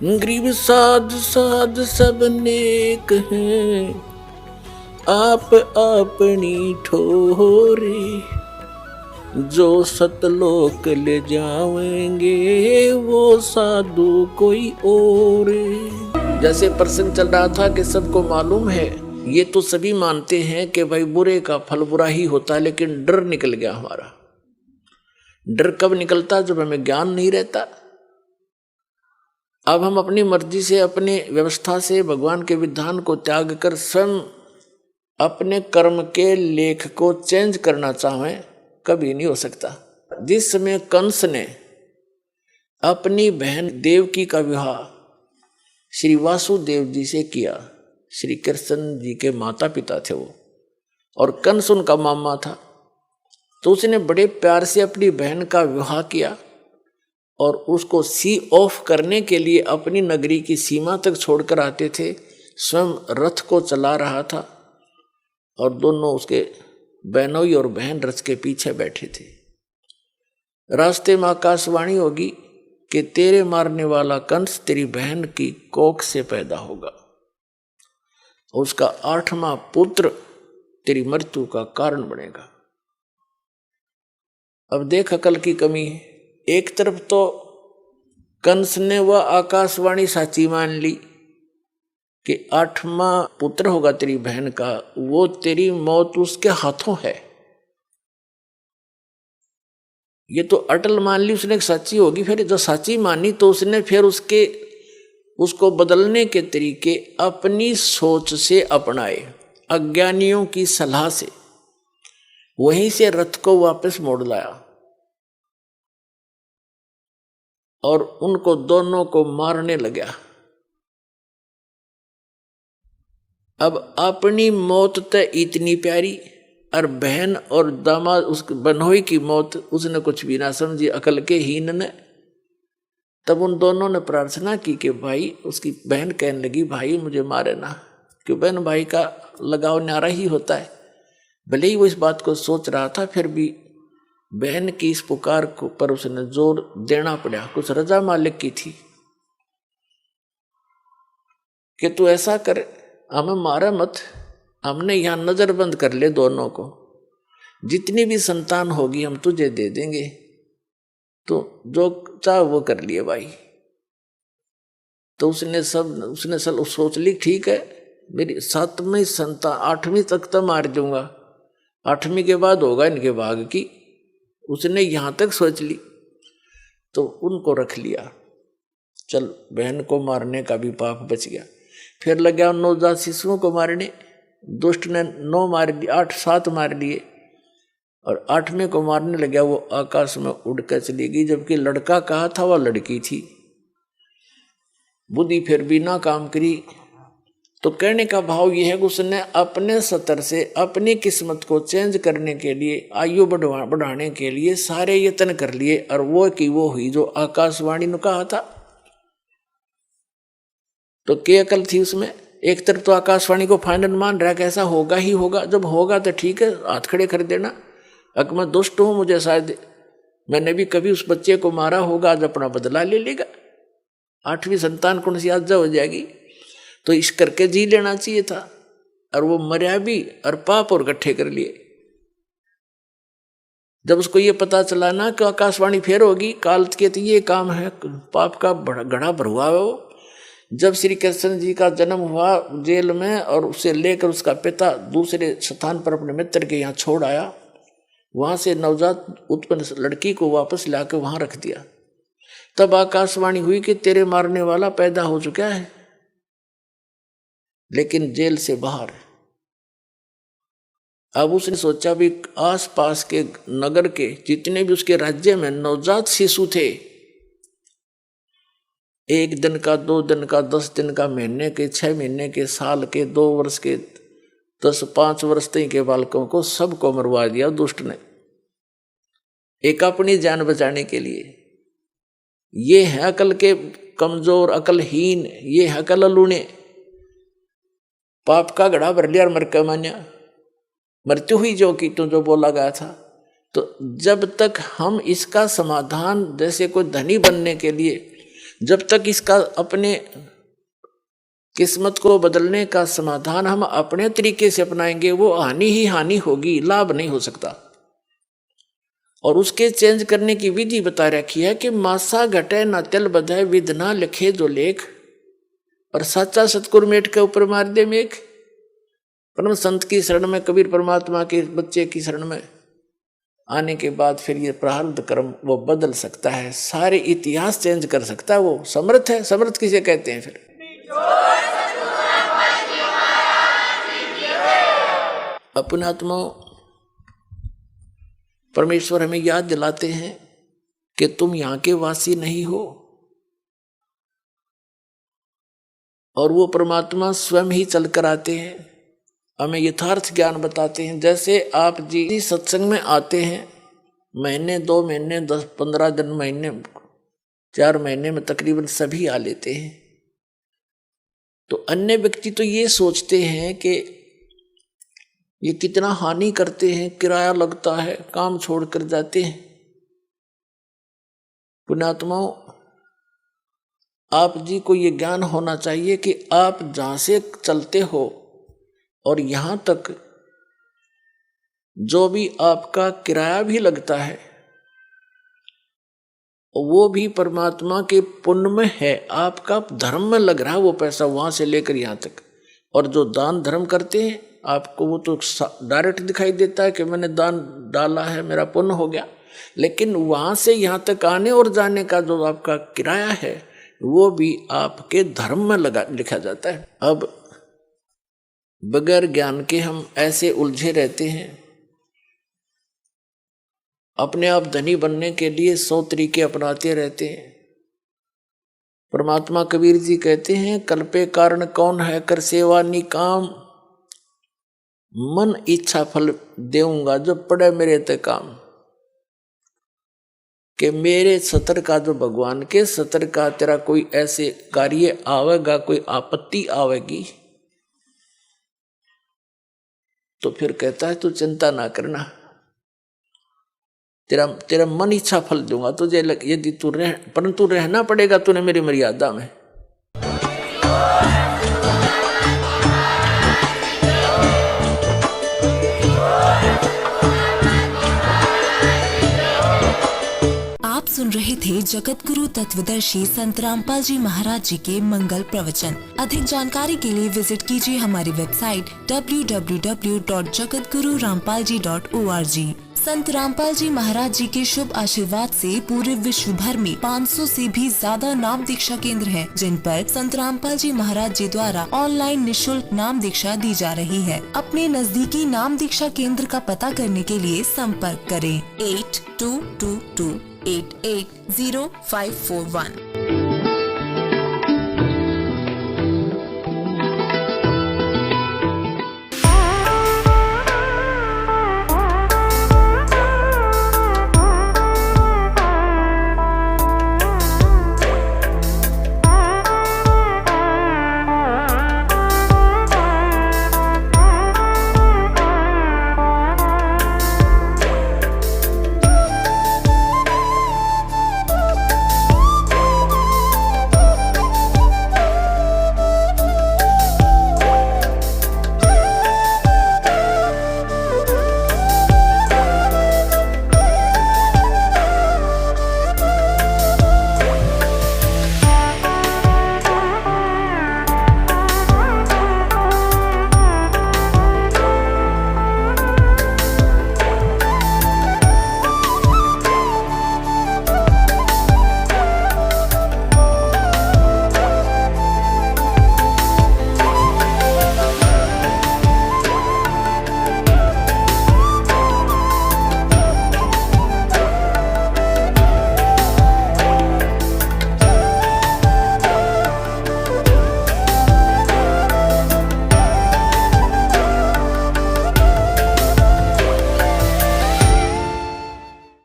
गरीब साध साध सब नेक हैं, आप अपनी ठोरे, जो सतलोक ले जाएंगे वो साधु कोई और। जैसे प्रसंग चल रहा था कि सबको मालूम है, ये तो सभी मानते हैं कि भाई बुरे का फल बुरा ही होता है, लेकिन डर निकल गया हमारा। डर कब निकलता? जब हमें ज्ञान नहीं रहता। अब हम अपनी मर्जी से, अपने व्यवस्था से भगवान के विधान को त्याग कर स्वयं अपने कर्म के लेख को चेंज करना चाहें, कभी नहीं हो सकता। जिस समय कंस ने अपनी बहन देवकी का विवाह श्री वासुदेव जी से किया, श्री कृष्ण जी के माता पिता थे वो, और कंस उनका मामा था, तो उसने बड़े प्यार से अपनी बहन का विवाह किया और उसको सी ऑफ करने के लिए अपनी नगरी की सीमा तक छोड़कर आते थे। स्वयं रथ को चला रहा था और दोनों उसके बहनोई और बहन रथ के पीछे बैठे थे। रास्ते में आकाशवाणी होगी कि तेरे मारने वाला कंस तेरी बहन की कोख से पैदा होगा, उसका 8वां पुत्र तेरी मृत्यु का कारण बनेगा। अब देख अकल की कमी है। एक तरफ तो कंस ने वह आकाशवाणी साची मान ली कि 8वां पुत्र होगा तेरी बहन का, वो तेरी मौत उसके हाथों है। ये तो अटल मान ली उसने सच्ची होगी। फिर जो सच्ची मानी तो उसने फिर उसको बदलने के तरीके अपनी सोच से अपनाए, अज्ञानियों की सलाह से। वहीं से रथ को वापस मोड़ लाया और उनको दोनों को मारने लगा। अब अपनी मौत तो इतनी प्यारी, और बहन और दामाद उस बनोई की मौत उसने कुछ भी ना समझी, अकल के हीन ने। तब उन दोनों ने प्रार्थना की कि भाई, उसकी बहन कहने लगी भाई मुझे मारे ना, क्यों बहन भाई का लगाव न्यारा ही होता है। भले ही वो इस बात को सोच रहा था, फिर भी बहन की इस पुकार को पर उसने जोर देना पड़ा। कुछ रजा मालिक की थी कि तू ऐसा कर, हमें मारा मत, हमने यहां नजरबंद कर ले दोनों को, जितनी भी संतान होगी हम तुझे दे देंगे, तो जो चाह वो कर लिए भाई। तो उसने सब सोच ली, ठीक है मेरी 7वीं संतान, 8वीं तक तो मार दूंगा, 8वीं के बाद होगा इनके भाग की। उसने यहां तक सोच ली, तो उनको रख लिया। चल, बहन को मारने का भी पाप बच गया। फिर लगा नवजात शिशुओं को मारने। दुष्ट ने 9 मार दिए, 8-7 मार लिए, और 8वें को मारने लगा। वो आकाश में उड़कर चली गई, जबकि लड़का कहा था वह लड़की थी। बुद्धि फिर भी ना काम करी। तो कहने का भाव यह है कि उसने अपने स्तर से अपनी किस्मत को चेंज करने के लिए, आयु बढ़ाने के लिए सारे यत्न कर लिए, और वो की वो हुई जो आकाशवाणी ने कहा था। तो क्या अकल थी उसमें? एक तरफ तो आकाशवाणी को फाइनल मान रहा कि ऐसा होगा ही होगा, जब होगा तो ठीक है हाथ खड़े कर देना। अगर मैं दुष्ट हूं, मुझे शायद मैंने भी कभी उस बच्चे को मारा होगा, आज अपना बदला ले लेगा, 8वीं संतान कौन सी आज हो जाएगी, तो इस करके जी लेना चाहिए था। और वो मर्या भी, और पाप और इकट्ठे कर लिए। जब उसको ये पता चला ना कि आकाशवाणी फेर होगी काल के, तो ये काम है पाप का घड़ा भरुआ है वो। जब श्री कृष्ण जी का जन्म हुआ जेल में, और उसे लेकर उसका पिता दूसरे स्थान पर अपने मित्र के यहाँ छोड़ आया, वहां से नवजात उत्पन्न लड़की को वापस लाकर वहां रख दिया। तब आकाशवाणी हुई कि तेरे मारने वाला पैदा हो चुका है, लेकिन जेल से बाहर। अब उसने सोचा भी आसपास के नगर के जितने भी उसके राज्य में नवजात शिशु थे, 1 दिन का, 2 दिन का, 10 दिन का, महीने के, 6 महीने के, साल के, 2 वर्ष के, 5 वर्ष तक के बालकों को सबको मरवा दिया दुष्ट ने, एक अपनी जान बचाने के लिए। ये है अकल के कमजोर, अकलहीन, ये है अकल लूने। पाप का घड़ा भर लिया और मर के मान्या, मृत्यु हुई जो की तो जो बोला गया था। तो जब तक हम इसका समाधान, जैसे कोई धनी बनने के लिए जब तक इसका अपने किस्मत को बदलने का समाधान हम अपने तरीके से अपनाएंगे, वो हानि ही हानि होगी, लाभ नहीं हो सकता। और उसके चेंज करने की विधि बता रखी है कि मासा घटे न तिल बधाए, विध ना लिखे जो लेख, और साचा सतगुरु मेट के ऊपर मार दे मेघ। परम संत की शरण में, कबीर परमात्मा के बच्चे की शरण में आने के बाद फिर ये प्रारब्ध कर्म वो बदल सकता है, सारे इतिहास चेंज कर सकता है। वो समर्थ है। समर्थ किसे कहते हैं फिर? अपने आत्मा परमेश्वर हमें याद दिलाते हैं कि तुम यहाँ के वासी नहीं हो, और वो परमात्मा स्वयं ही चलकर आते हैं, हमें यथार्थ ज्ञान बताते हैं। जैसे आप जी सत्संग में आते हैं, महीने 2 महीने 10-15 दिन, महीने 4 महीने में तकरीबन सभी आ लेते हैं। तो अन्य व्यक्ति तो ये सोचते हैं कि ये कितना हानि करते हैं, किराया लगता है, काम छोड़कर जाते हैं। पुण्यात्माओं, आप जी को ये ज्ञान होना चाहिए कि आप जहाँ से चलते हो और यहाँ तक जो भी आपका किराया भी लगता है, वो भी परमात्मा के पुण्य में है, आपका धर्म में लग रहा है वो पैसा, वहाँ से लेकर यहाँ तक। और जो दान धर्म करते हैं, आपको वो तो डायरेक्ट दिखाई देता है कि मैंने दान डाला है, मेरा पुण्य हो गया, लेकिन वहाँ से यहाँ तक आने और जाने का जो आपका किराया है, वो भी आपके धर्म में लिखा जाता है। अब बगैर ज्ञान के हम ऐसे उलझे रहते हैं, अपने आप धनी बनने के लिए 100 तरीके अपनाते रहते हैं। परमात्मा कबीर जी कहते हैं, कल्पे कारण कौन है कर सेवा निकाम, मन इच्छा फल देऊंगा जो पड़े मेरे ते काम। कि मेरे सतर का, जो भगवान के सतर का तेरा कोई ऐसे कार्य आवेगा, कोई आपत्ति आवेगी, तो फिर कहता है तू चिंता ना करना, तेरा मन इच्छा फल दूंगा तुझे, यदि तू परंतु रहना पड़ेगा तूने मेरी मर्यादा में। आप सुन रहे थे जगत गुरु तत्वदर्शी संत रामपाल जी महाराज जी के मंगल प्रवचन। अधिक जानकारी के लिए विजिट कीजिए हमारी वेबसाइट www.jagatgururampalji.org। संत रामपाल जी महाराज जी के शुभ आशीर्वाद से पूरे विश्व भर में 500 से भी ज्यादा नाम दीक्षा केंद्र हैं, जिन पर संत रामपाल जी महाराज जी द्वारा ऑनलाइन निशुल्क नाम दीक्षा दी जा रही है। अपने नजदीकी नाम दीक्षा केंद्र का पता करने के लिए संपर्क करें 8222880541।